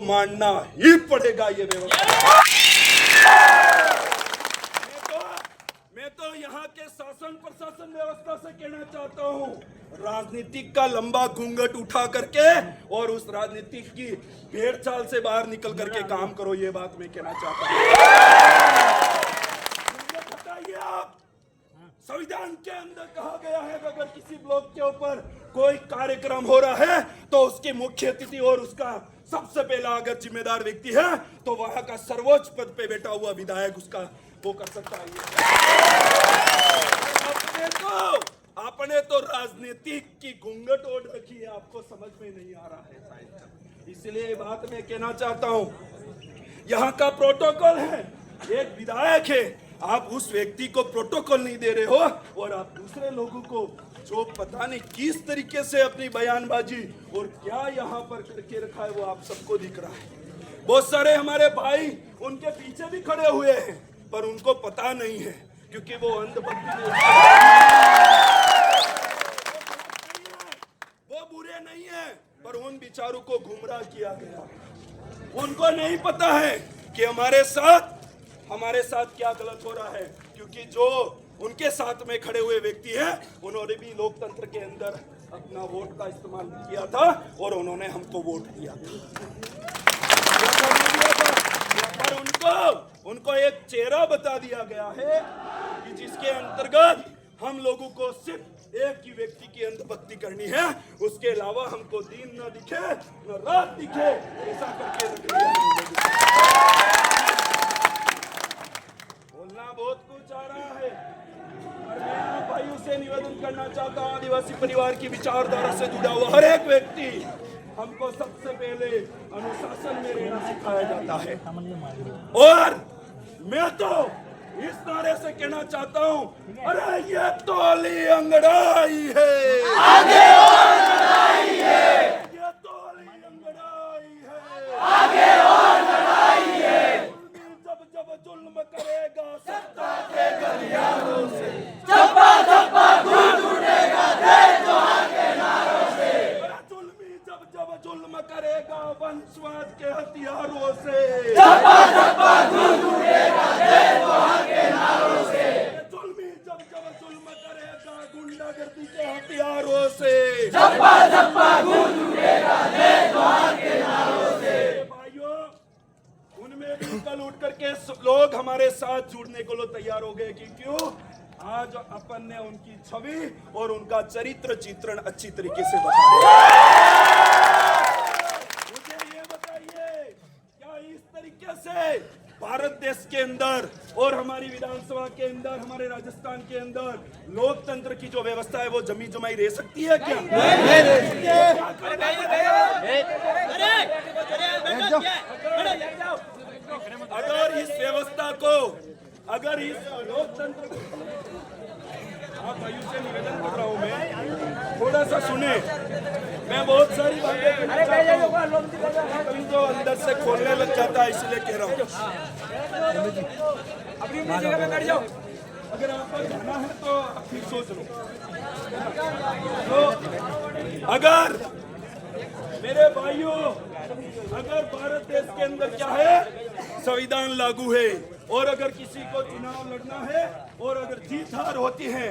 मानना ही पड़ेगा ये व्यवस्था। मैं तो यहाँ के शासन प्रशासन व्यवस्था से कहना चाहता हूँ, राजनीतिक का लंबा घूंघट उठा करके और उस राजनीतिक की भेड़ चाल से बाहर निकल करके काम करो, ये बात मैं कहना चाहता हूँ। बताइए आप, संविधान के अंदर कहा गया है कि अगर किसी ब्लॉक के ऊपर कोई कार्यक्रम हो रहा है तो उसके मुख्य अतिथि और उसका सबसे पहला अगर जिम्मेदार व्यक्ति है तो वहां का सर्वोच्च पद पे बैठा हुआ विधायक उसका वो कर सकता है। आपने तो राजनीतिक की घूंघट ओढ़ रखी है, आपको समझ में नहीं आ रहा है शायद, इसलिए ये बात मैं कहना चाहता हूँ। यहाँ का प्रोटोकॉल है, एक विधायक है, आप उस व्यक्ति को प्रोटोकॉल नहीं दे रहे हो और आप दूसरे लोगों को जो पता नहीं किस तरीके से अपनी बयानबाजी और क्या यहाँ पर करके रखा है वो आप सबको दिख रहा है। बहुत सारे हमारे भाई उनके पीछे भी खड़े हुए हैं पर उनको पता नहीं है क्योंकि वो अंधभक्ति में, वो बुरे नहीं है पर उन बिचारों को गुमराह किया गया। उनको नहीं पता है कि हमारे साथ क्या गलत हो रहा है, क्योंकि जो उनके साथ में खड़े हुए व्यक्ति हैं उन्होंने भी लोकतंत्र के अंदर अपना वोट का इस्तेमाल किया था और उन्होंने हमको वोट दिया था। पर उनको एक चेहरा बता दिया गया है कि जिसके अंतर्गत हम लोगों को सिर्फ एक ही व्यक्ति की अंधभक्ति करनी है, उसके अलावा हमको दिन न दिखे न रात दिखे, ऐसा करके बोलना बहुत कुछ आ रहा है। और मैं आप भाइयों से निवेदन करना चाहता हूँ, आदिवासी परिवार की विचारधारा से जुड़ा हुआ हर एक व्यक्ति, हमको सबसे पहले अनुशासन में रहना सिखाया जाता है। और मैं तो इस नारे से कहना चाहता हूँ, अरे ये तो अली अंगड़ाई है, आगे और लड़ाई है, ये तो अली अंगड़ाई है, आगे और लड़ाई है। जब जब जुल्म करेगा सत्ता के गलियारों से, चप्पा चप्पा गूंज उठेगा जय जोहार के नारों से। जुल्मी जब जब जुल्म करेगा वंशवाद के हथियारों से, चप्पा चप्पा गूंज उठेगा जय जोहार के नारों से। जुल्मी जब जब जुल्म करेगा गुंडागर्दी के हथियारों से, चप्पा चप्पा गूंज उठेगा जय जोहार के नारों से। भाइयों, उनमें भी कल उठ करके लोग हमारे साथ जुड़ने को लोग तैयार हो गए कि क्यों, आज अपन ने उनकी छवि और उनका चरित्र चित्रण अच्छी तरीके से बताया। मुझे ये बताइए, क्या इस तरीके से भारत देश के अंदर और हमारी विधानसभा के अंदर, हमारे राजस्थान के अंदर लोकतंत्र की जो व्यवस्था है वो जमी जमाई रह सकती है क्या? अगर इस व्यवस्था को, अगर इस लोकतंत्र को, आप भाइयों से निवेदन कर रहा हूँ, मैं थोड़ा सा सुने, मैं बहुत सारी बातें कहना चाहता हूँ, कभी तो अंदर से खोलने लग जाता है, इसलिए कह रहा हूँ। अपनी जगह पे बैठ जाओ, अगर आपको जाना है तो फिर सोच लो। तो अगर मेरे भाइयों, अगर भारत देश के अंदर क्या है, संविधान लागू है और अगर किसी को चुनाव लड़ना है और अगर जीत हार होती है